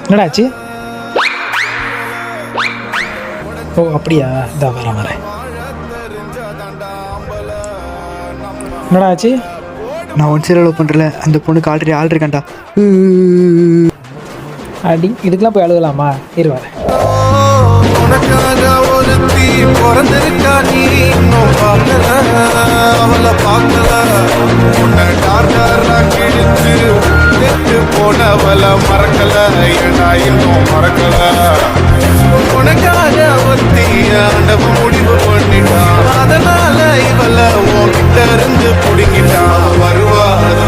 என்னடாச்சு? ஓ அப்படியா, இதா வரேன். என்னடா ஆச்சு? நான் ஒன் சைடு லவ் பண்ணுறல, அந்த பொண்ணுக்கு ஆல்ரெடி ஆள் இருக்கான்டா. அடி, இதுக்கெல்லாம் போய் அழுகலாமா? இரு வரேன். உனக்காக ஒருத்தி பிறந்திருக்கா, நீ இன்னும் பார்க்கல, அவளை பார்க்கல. உன்னை டார்டாரா கிழிச்சு கெட்டு போனவளை மறக்கல, ஏண்டா இன்னும் மறக்கல. உனக்காக ஒருத்தி ஆண்டவ முடிவு பண்ணிட்டான், அதனால இவளை உன்கிட்ட இருந்து பிடிங்கிட்டான். வருவா அது